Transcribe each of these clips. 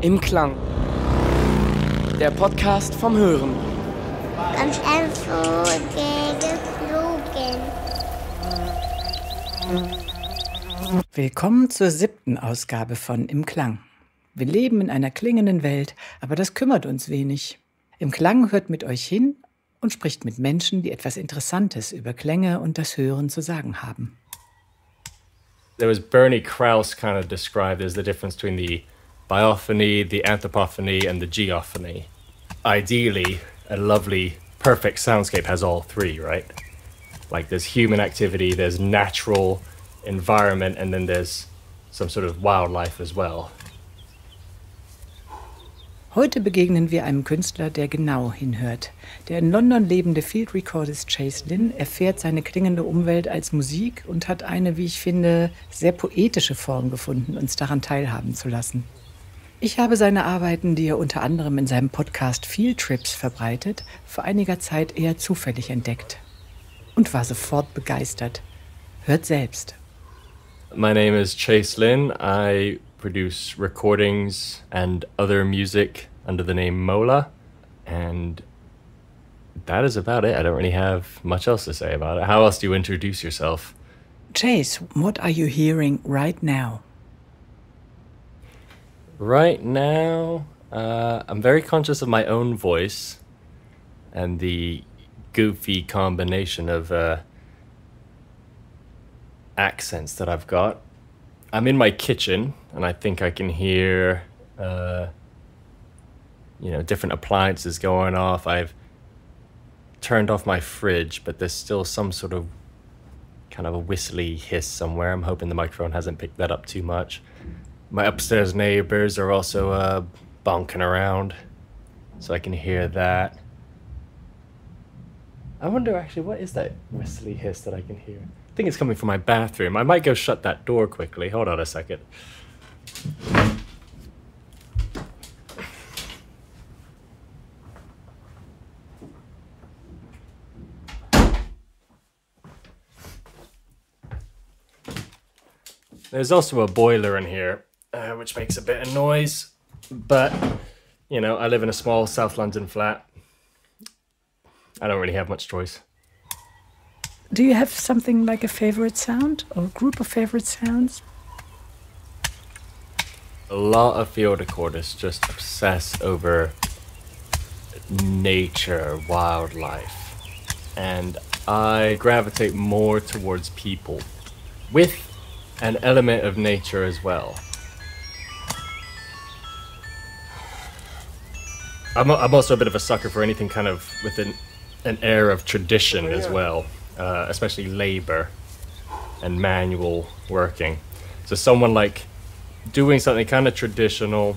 Im Klang. Der Podcast vom Hören. Ganz einfach geflogen. Willkommen zur 7. Ausgabe von Im Klang. Wir leben in einer klingenden Welt, aber das kümmert uns wenig. Im Klang hört mit euch hin und spricht mit Menschen, die etwas Interessantes über Klänge und das Hören zu sagen haben. There was Bernie Krause kind of described as the difference between the biophony, the anthropophony, and the geophony. Ideally, a lovely, perfect soundscape has all three, right? Like there's human activity, there's natural environment, and then there's some sort of wildlife as well. Heute begegnen wir einem Künstler, der genau hinhört. Der in London lebende Field Recordist Chase Lynn erfährt seine klingende Umwelt als Musik und hat eine, wie ich finde, sehr poetische Form gefunden, uns daran teilhaben zu lassen. Ich habe seine Arbeiten, die er unter anderem in seinem Podcast Field Trips verbreitet, vor einiger Zeit eher zufällig entdeckt und war sofort begeistert. Hört selbst. My name is Chase Lynn. I produce recordings and other music under the name Mola, and that is about it. I don't really have much else to say about it. How else do you introduce yourself? Chase, what are you hearing right now? Right now, I'm very conscious of my own voice and the goofy combination of accents that I've got. I'm in my kitchen, and I think I can hear, different appliances going off. I've turned off my fridge, but there's still some sort of kind of a whistly hiss somewhere. I'm hoping the microphone hasn't picked that up too much. My upstairs neighbors are also bonking around, so I can hear that. I wonder, actually, what is that whistly hiss that I can hear? I think it's coming from my bathroom. I might go shut that door quickly. Hold on a second. There's also a boiler in here, which makes a bit of noise. But, I live in a small South London flat. I don't really have much choice. Do you have something like a favorite sound or a group of favorite sounds? A lot of field recordists just obsess over nature, wildlife. And I gravitate more towards people with an element of nature as well. I'm also a bit of a sucker for anything kind of with an air of tradition as well. Especially labor and manual working. So someone like doing something kind of traditional,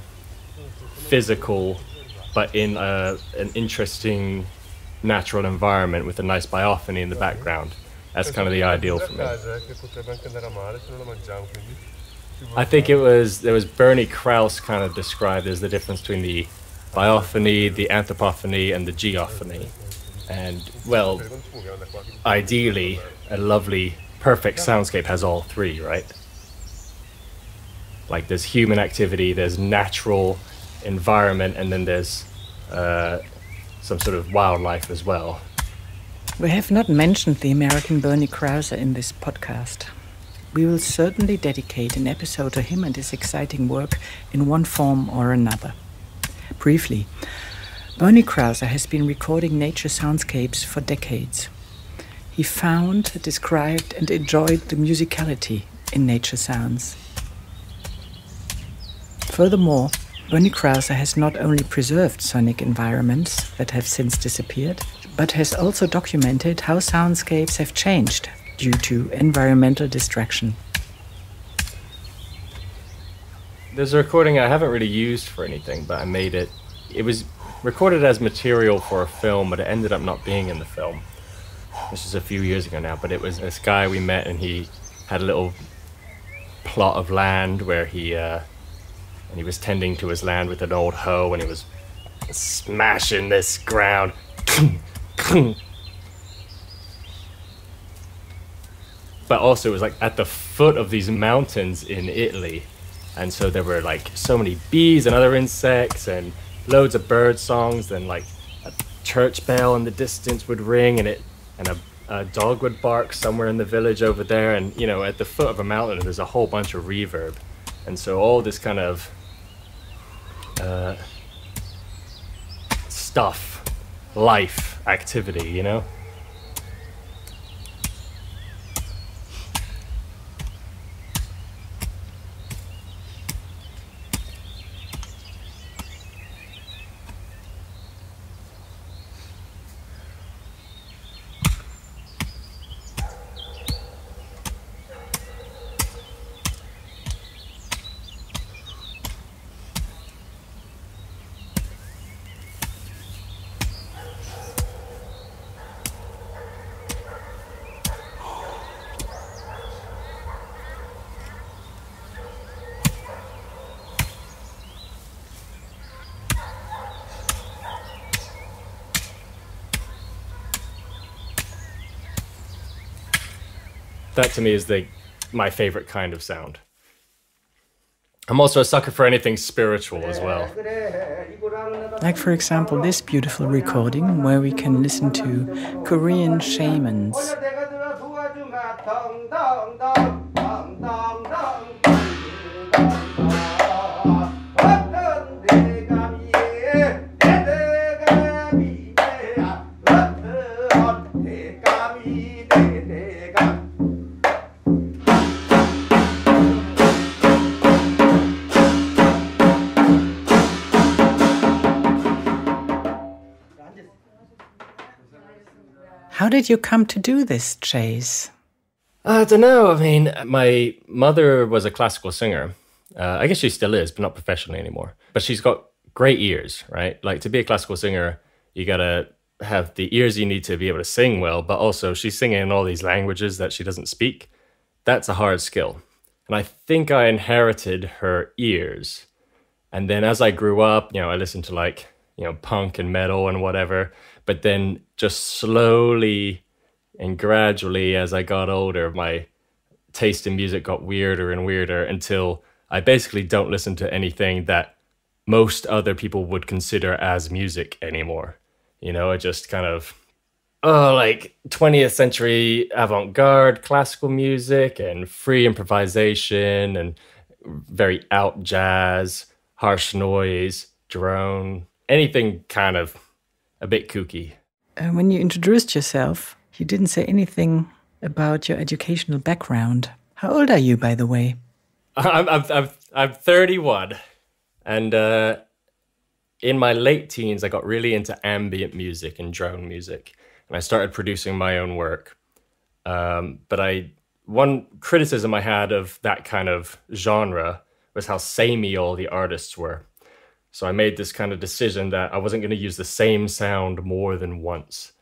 physical, but in an interesting natural environment with a nice biophony in the background. That's kind of the ideal for me. I think there was Bernie Krause kind of described as the difference between the biophony, the anthropophony, and the geophony. And, well, ideally, a lovely, perfect soundscape has all three, right? Like there's human activity, there's natural environment, and then there's some sort of wildlife as well. We have not mentioned the American Bernie Krause in this podcast. We will certainly dedicate an episode to him and his exciting work in one form or another. Briefly, Bernie Krause has been recording nature soundscapes for decades. He found, described, and enjoyed the musicality in nature sounds. Furthermore, Bernie Krause has not only preserved sonic environments that have since disappeared, but has also documented how soundscapes have changed due to environmental distraction. There's a recording I haven't really used for anything, but I made it. It was recorded as material for a film, but it ended up not being in the film. This is a few years ago now, but it was this guy we met, and he had a little plot of land where he was tending to his land with an old hoe, and he was smashing this ground. But also it was like at the foot of these mountains in Italy, And so there were like so many bees and other insects and loads of bird songs. Then like a church bell in the distance would ring, and a dog would bark somewhere in the village over there. And you know, at the foot of a mountain, there's a whole bunch of reverb. And so all this kind of stuff, life, activity, you know? That to me is my favorite kind of sound. I'm also a sucker for anything spiritual as well. Like, for example, this beautiful recording where we can listen to Korean shamans. How did you come to do this, Chase? I don't know. I mean, my mother was a classical singer. I guess she still is, but not professionally anymore. But she's got great ears, right? Like, to be a classical singer, you gotta have the ears you need to be able to sing well, but also she's singing in all these languages that she doesn't speak. That's a hard skill. And I think I inherited her ears. And then as I grew up, you know, I listened to like, you know, punk and metal and whatever. But then just slowly and gradually as I got older, my taste in music got weirder and weirder until I basically don't listen to anything that most other people would consider as music anymore. You know, I just kind of, like 20th century avant-garde classical music and free improvisation and very out jazz, harsh noise, drone, anything kind of a bit kooky. When you introduced yourself, you didn't say anything about your educational background. How old are you, by the way? I'm 31, and in my late teens, I got really into ambient music and drone music, and I started producing my own work. But one criticism I had of that kind of genre was how samey all the artists were. So I made this kind of decision that I wasn't going to use the same sound more than once.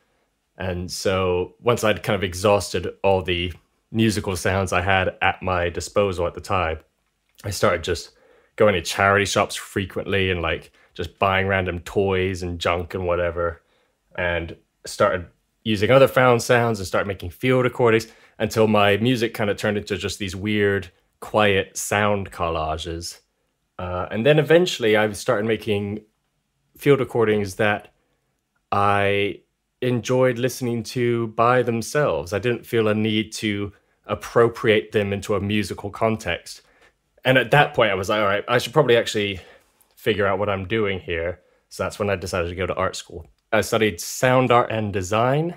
And so once I'd kind of exhausted all the musical sounds I had at my disposal at the time, I started just going to charity shops frequently and like just buying random toys and junk and whatever, and started using other found sounds and started making field recordings until my music kind of turned into just these weird, quiet sound collages. And then eventually I started making field recordings that I enjoyed listening to by themselves. I didn't feel a need to appropriate them into a musical context. And at that point I was like, all right, I should probably actually figure out what I'm doing here. So that's when I decided to go to art school. I studied sound art and design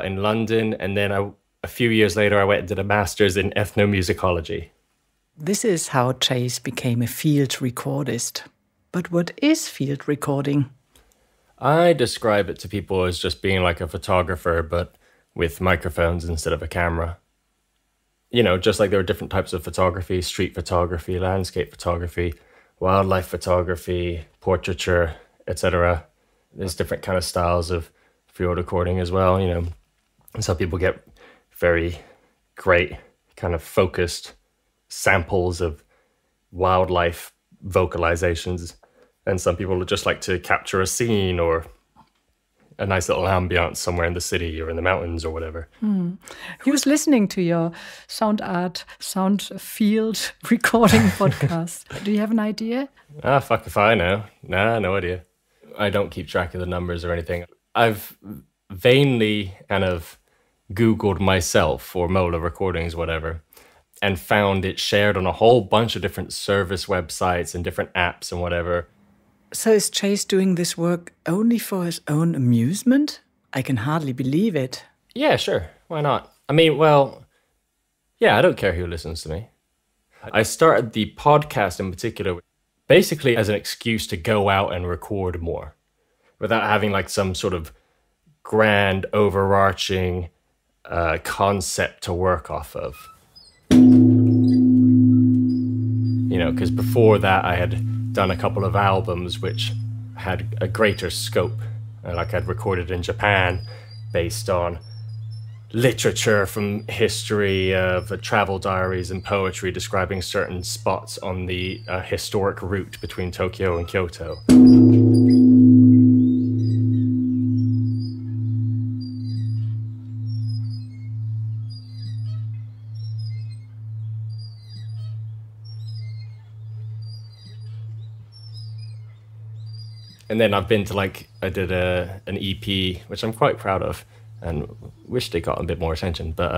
in London. And then a few years later, I went and did a master's in ethnomusicology. This is how Chase became a field recordist. But what is field recording? I describe it to people as just being like a photographer, but with microphones instead of a camera. You know, just like there are different types of photography: street photography, landscape photography, wildlife photography, portraiture, etc. There's different kind of styles of field recording as well, you know. And some people get very great kind of focused samples of wildlife vocalizations, and some people just like to capture a scene or a nice little ambiance somewhere in the city or in the mountains or whatever. He was listening to your sound field recording podcast. Do you have an idea? Fuck if I know. Nah, no idea. I don't keep track of the numbers or anything. I've vainly kind of Googled myself or Mola recordings, whatever, and found it shared on a whole bunch of different service websites and different apps and whatever. So is Chase doing this work only for his own amusement? I can hardly believe it. Yeah, sure. Why not? I mean, well, yeah, I don't care who listens to me. I started the podcast in particular basically as an excuse to go out and record more without having like some sort of grand overarching concept to work off of. You know, because before that I had done a couple of albums which had a greater scope. Like I'd recorded in Japan based on literature from history of travel diaries and poetry describing certain spots on the historic route between Tokyo and Kyoto. And then I've been to I did an EP, which I'm quite proud of, and wish they got a bit more attention, but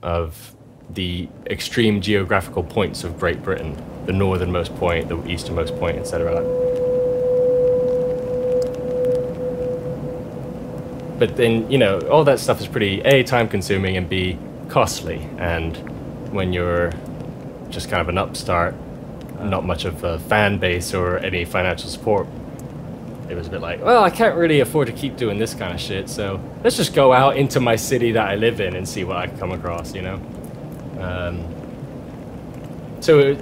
of the extreme geographical points of Great Britain, the northernmost point, the easternmost point, etc. But then, you know, all that stuff is pretty, A, time-consuming, and B, costly. And when you're just kind of an upstart, not much of a fan base or any financial support, it was a bit like, well, I can't really afford to keep doing this kind of shit, so let's just go out into my city that I live in and see what I can come across, you know?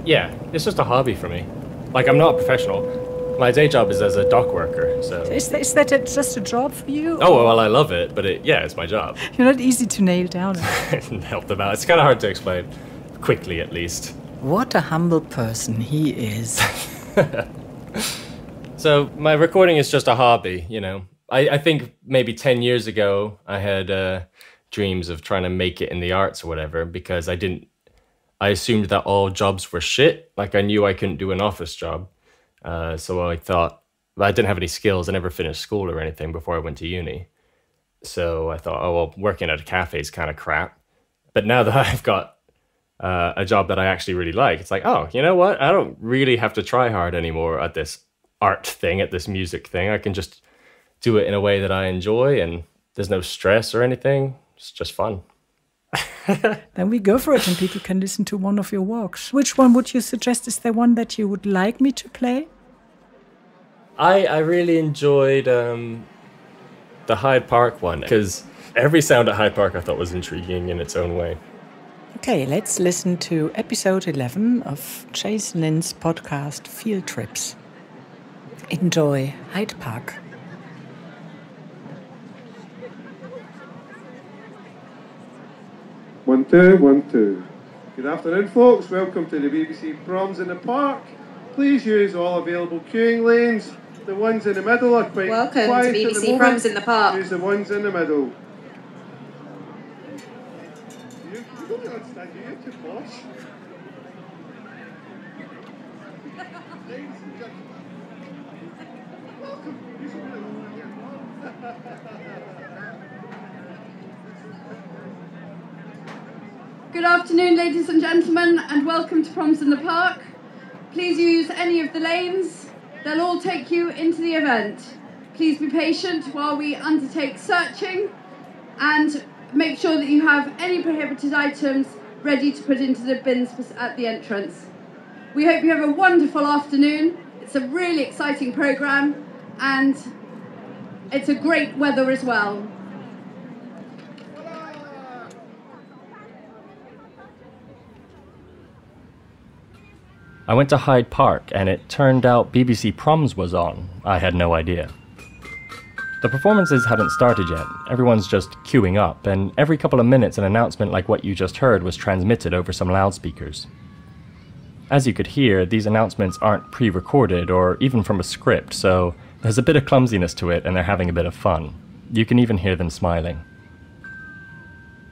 Yeah, it's just a hobby for me. Like, I'm not a professional. My day job is as a dock worker, so... Is that just a job for you? Oh, well, I love it, but it's my job. You're not easy to nail down. Help them out. It's kind of hard to explain. Quickly, at least. What a humble person he is. So my recording is just a hobby, you know. I think maybe 10 years ago I had dreams of trying to make it in the arts or whatever, because I assumed that all jobs were shit. Like I knew I couldn't do an office job. So I thought, I didn't have any skills. I never finished school or anything before I went to uni. So I thought, oh, well, working at a cafe is kind of crap. But now that I've got a job that I actually really like, it's like, oh, you know what? I don't really have to try hard anymore at this art thing, at this music thing. I can just do it in a way that I enjoy, and there's no stress or anything. It's just fun. Then we go for it, and people can listen to one of your works. Which one would you suggest? Is there one that you would like me to play? I really enjoyed the Hyde Park one, because every sound at Hyde Park I thought was intriguing in its own way. Okay, let's listen to episode 11 of Chase Lynn's podcast, Field Trips. Enjoy Hyde Park. One, two, 1, 2. Good afternoon, folks. Welcome to the BBC Proms in the Park. Please use all available queuing lanes. The ones in the middle are quite Welcome quiet to at the BBC moment. Proms in the Park. Use the ones in the middle. You don't understand, you're too posh. Ladies and gentlemen, welcome. Good afternoon, ladies and gentlemen, and welcome to Proms in the Park. Please use any of the lanes. They'll all take you into the event. Please be patient while we undertake searching, and make sure that you have any prohibited items ready to put into the bins at the entrance. We hope you have a wonderful afternoon. It's a really exciting programme, and it's a great weather as well. I went to Hyde Park, and it turned out BBC Proms was on. I had no idea. The performances hadn't started yet. Everyone's just queuing up, and every couple of minutes an announcement like what you just heard was transmitted over some loudspeakers. As you could hear, these announcements aren't pre-recorded or even from a script, so there's a bit of clumsiness to it, and they're having a bit of fun. You can even hear them smiling.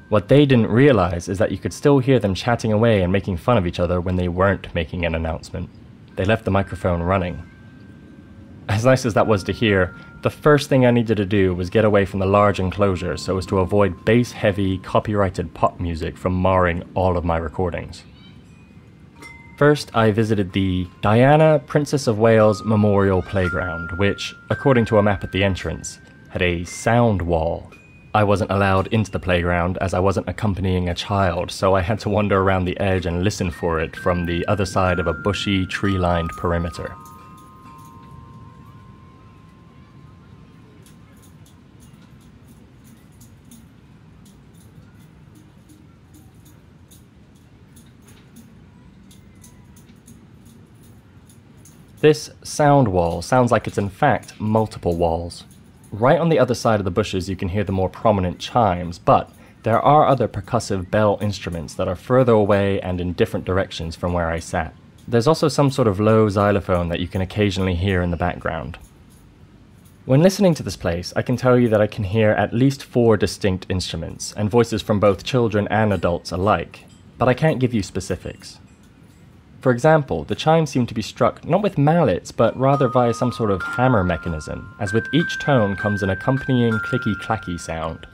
What they didn't realize is that you could still hear them chatting away and making fun of each other when they weren't making an announcement. They left the microphone running. As nice as that was to hear, the first thing I needed to do was get away from the large enclosure so as to avoid bass-heavy, copyrighted pop music from marring all of my recordings. First, I visited the Diana, Princess of Wales Memorial Playground, which, according to a map at the entrance, had a sound wall. I wasn't allowed into the playground as I wasn't accompanying a child, so I had to wander around the edge and listen for it from the other side of a bushy, tree-lined perimeter. This sound wall sounds like it's in fact multiple walls. Right on the other side of the bushes you can hear the more prominent chimes, but there are other percussive bell instruments that are further away and in different directions from where I sat. There's also some sort of low xylophone that you can occasionally hear in the background. When listening to this place, I can tell you that I can hear at least 4 distinct instruments, and voices from both children and adults alike, but I can't give you specifics. For example, the chimes seem to be struck not with mallets, but rather via some sort of hammer mechanism, as with each tone comes an accompanying clicky-clacky sound.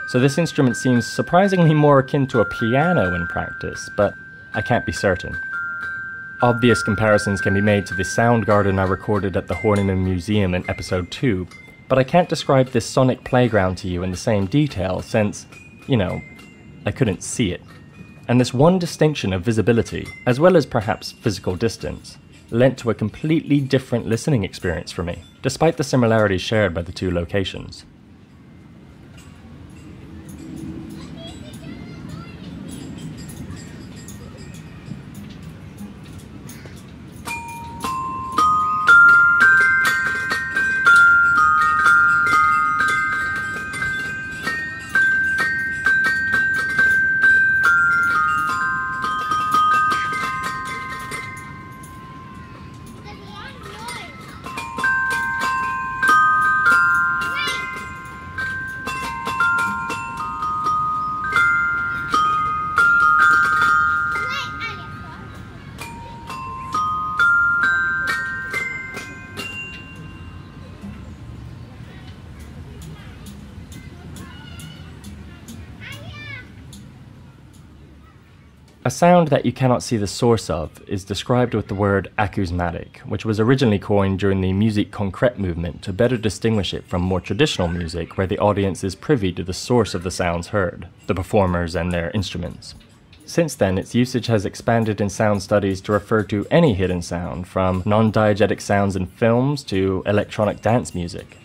So this instrument seems surprisingly more akin to a piano in practice, but I can't be certain. Obvious comparisons can be made to the sound garden I recorded at the Hören Museum in episode 2, but I can't describe this sonic playground to you in the same detail since, I couldn't see it. And this one distinction of visibility, as well as perhaps physical distance, lent to a completely different listening experience for me, despite the similarities shared by the 2 locations. A sound that you cannot see the source of is described with the word acousmatic, which was originally coined during the musique concrète movement to better distinguish it from more traditional music where the audience is privy to the source of the sounds heard, the performers and their instruments. Since then, its usage has expanded in sound studies to refer to any hidden sound, from non-diegetic sounds in films to electronic dance music.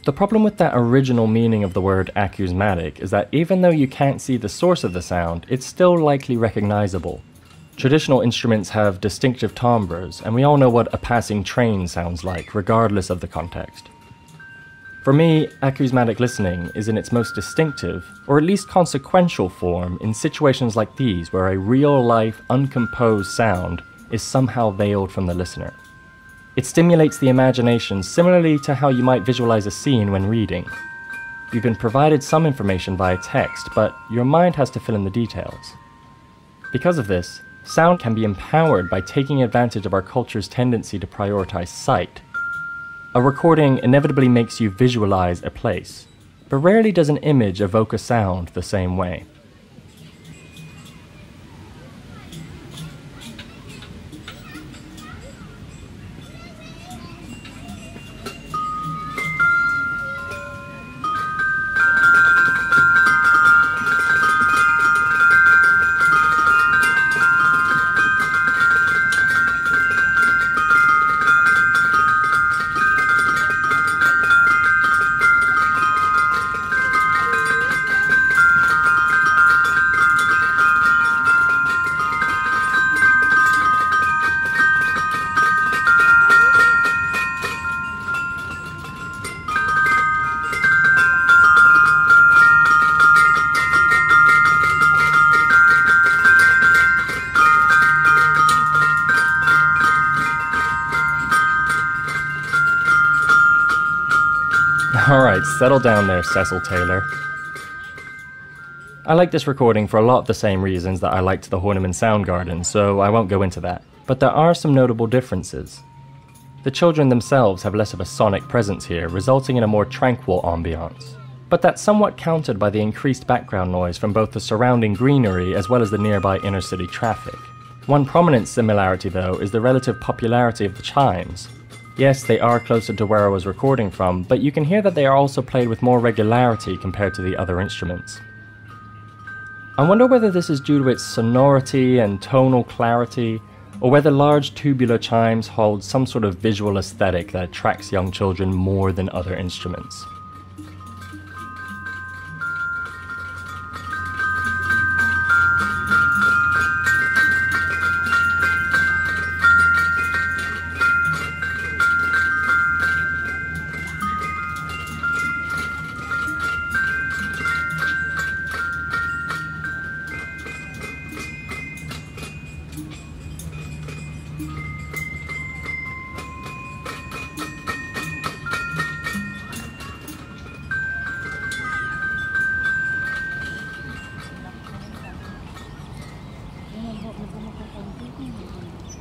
The problem with that original meaning of the word acousmatic is that even though you can't see the source of the sound, it's still likely recognizable. Traditional instruments have distinctive timbres, and we all know what a passing train sounds like, regardless of the context. For me, acousmatic listening is in its most distinctive, or at least consequential form in situations like these where a real-life, uncomposed sound is somehow veiled from the listener. It stimulates the imagination similarly to how you might visualize a scene when reading. You've been provided some information via text, but your mind has to fill in the details. Because of this, sound can be empowered by taking advantage of our culture's tendency to prioritize sight. A recording inevitably makes you visualize a place, but rarely does an image evoke a sound the same way. Alright, settle down there, Cecil Taylor. I like this recording for a lot of the same reasons that I liked the Horniman Soundgarden, so I won't go into that. But there are some notable differences. The children themselves have less of a sonic presence here, resulting in a more tranquil ambiance. But that's somewhat countered by the increased background noise from both the surrounding greenery as well as the nearby inner-city traffic. One prominent similarity, though, is the relative popularity of the chimes. Yes, they are closer to where I was recording from, but you can hear that they are also played with more regularity compared to the other instruments. I wonder whether this is due to its sonority and tonal clarity, or whether large tubular chimes hold some sort of visual aesthetic that attracts young children more than other instruments.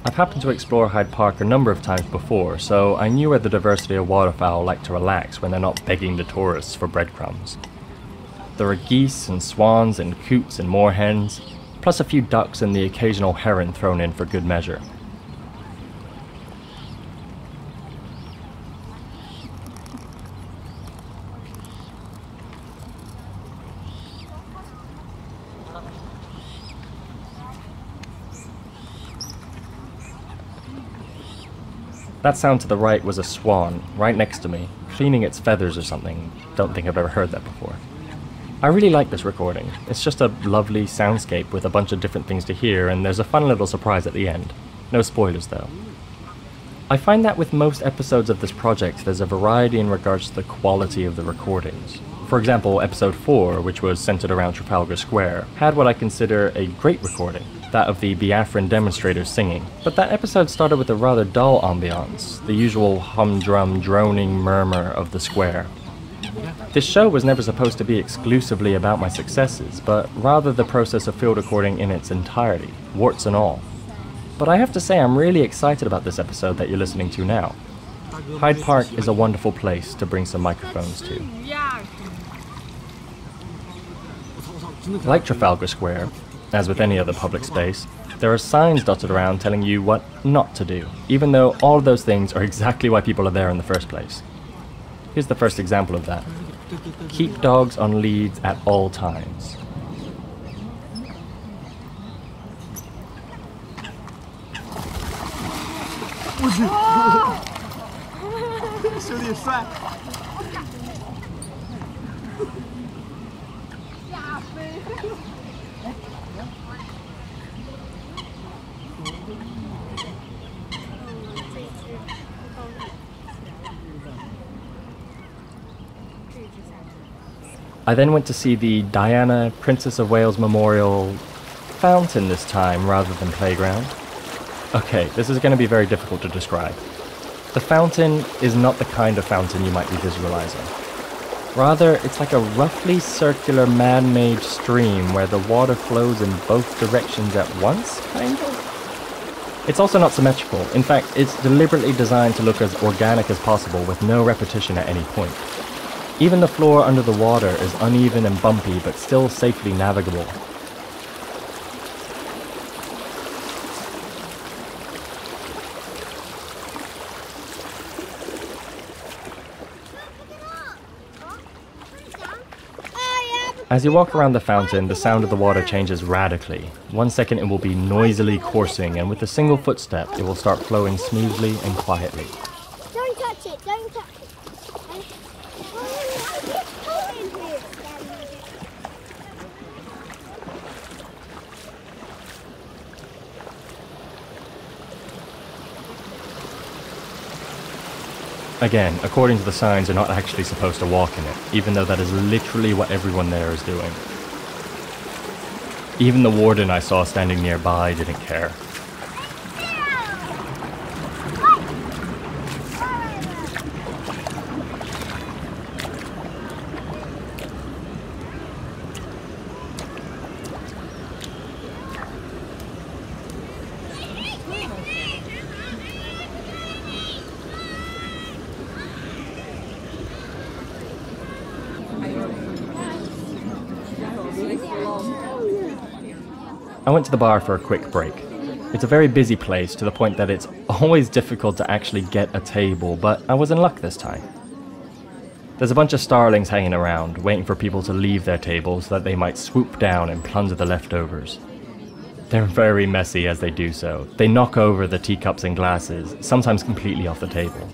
I've happened to explore Hyde Park a number of times before, so I knew where the diversity of waterfowl like to relax when they're not begging the tourists for breadcrumbs. There are geese and swans and coots and moorhens, plus a few ducks and the occasional heron thrown in for good measure. That sound to the right was a swan, right next to me, cleaning its feathers or something. Don't think I've ever heard that before. I really like this recording. It's just a lovely soundscape with a bunch of different things to hear, and there's a fun little surprise at the end. No spoilers though. I find that with most episodes of this project there's a variety in regards to the quality of the recordings. For example, episode 4, which was centered around Trafalgar Square, had what I consider a great recording, that of the Biafran demonstrators singing. But that episode started with a rather dull ambiance, the usual humdrum, droning murmur of the square. This show was never supposed to be exclusively about my successes, but rather the process of field recording in its entirety, warts and all. But I have to say I'm really excited about this episode that you're listening to now. Hyde Park is a wonderful place to bring some microphones to. Like Trafalgar Square, as with any other public space, there are signs dotted around telling you what not to do, even though all of those things are exactly why people are there in the first place. Here's the first example of that. Keep dogs on leads at all times. I then went to see the Diana, Princess of Wales Memorial fountain this time rather than playground. Okay, this is going to be very difficult to describe. The fountain is not the kind of fountain you might be visualizing. Rather, it's like a roughly circular man-made stream where the water flows in both directions at once, kind of? It's also not symmetrical. In fact, it's deliberately designed to look as organic as possible with no repetition at any point. Even the floor under the water is uneven and bumpy, but still safely navigable. As you walk around the fountain, the sound of the water changes radically. 1 second it will be noisily coursing, and with a single footstep, it will start flowing smoothly and quietly. Don't touch it, don't touch it. Again, according to the signs, you're not actually supposed to walk in it, even though that is literally what everyone there is doing. Even the warden I saw standing nearby didn't care. I went to the bar for a quick break. It's a very busy place to the point that it's always difficult to actually get a table, but I was in luck this time. There's a bunch of starlings hanging around, waiting for people to leave their tables so that they might swoop down and plunder the leftovers. They're very messy as they do so. They knock over the teacups and glasses, sometimes completely off the table.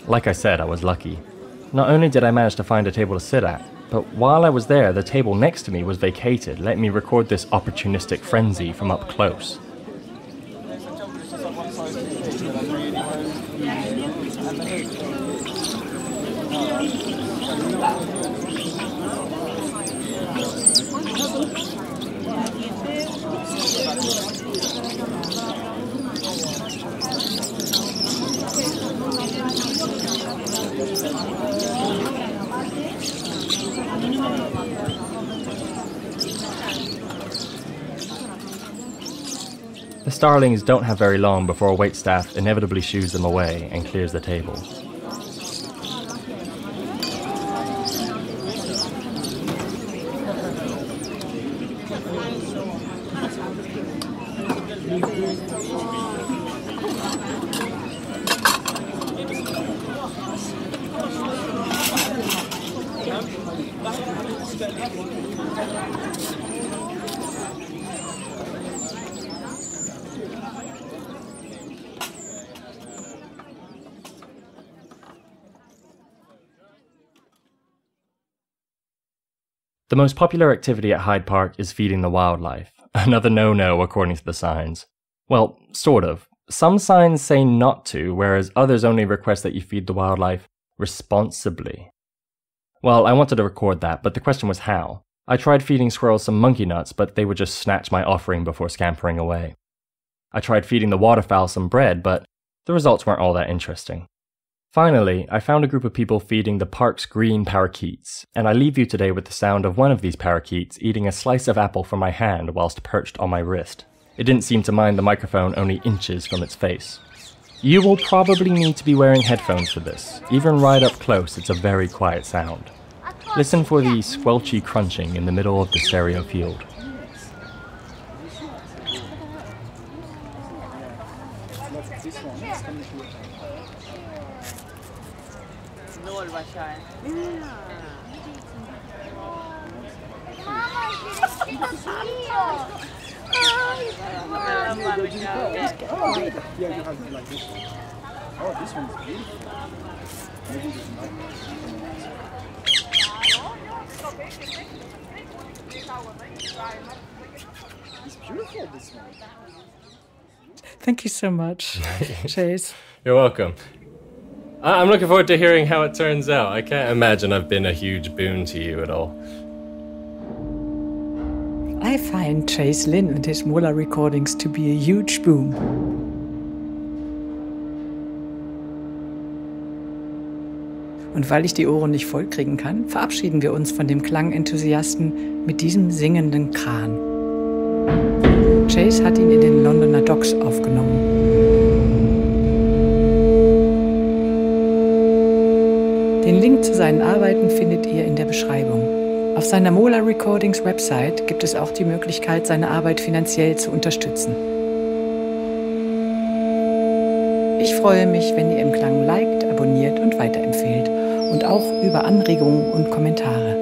Like I said, I was lucky. Not only did I manage to find a table to sit at, but while I was there, the table next to me was vacated, letting me record this opportunistic frenzy from up close. The starlings don't have very long before waitstaff inevitably shoos them away and clears the table. The most popular activity at Hyde Park is feeding the wildlife. Another no-no according to the signs. Well, sort of. Some signs say not to, whereas others only request that you feed the wildlife responsibly. Well, I wanted to record that, but the question was how. I tried feeding squirrels some monkey nuts, but they would just snatch my offering before scampering away. I tried feeding the waterfowl some bread, but the results weren't all that interesting. Finally, I found a group of people feeding the park's green parakeets, and I leave you today with the sound of one of these parakeets eating a slice of apple from my hand whilst perched on my wrist. It didn't seem to mind the microphone only inches from its face. You will probably need to be wearing headphones for this. Even right up close, it's a very quiet sound. Listen for the squelchy crunching in the middle of the stereo field. Thank you so much, Chase. You're welcome. I'm looking forward to hearing how it turns out. I can't imagine I've been a huge boon to you at all. I find Chase Lynn and his Molar recordings to be a huge boom. Und weil ich die Ohren nicht vollkriegen kann, verabschieden wir uns von dem Klangenthusiasten mit diesem singenden Kran. Chase hat ihn in den Londoner Docks aufgenommen. Den Link zu seinen Arbeiten findet ihr in der Beschreibung. Auf seiner Molar Recordings Website gibt es auch die Möglichkeit, seine Arbeit finanziell zu unterstützen. Ich freue mich, wenn ihr Im Klang liked, abonniert und weiterempfehlt und auch über Anregungen und Kommentare.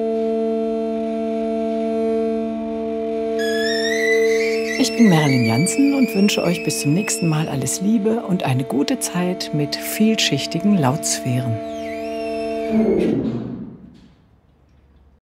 Ich bin Marilyn Jansen und wünsche euch bis zum nächsten Mal alles Liebe und eine gute Zeit mit vielschichtigen Lautsphären.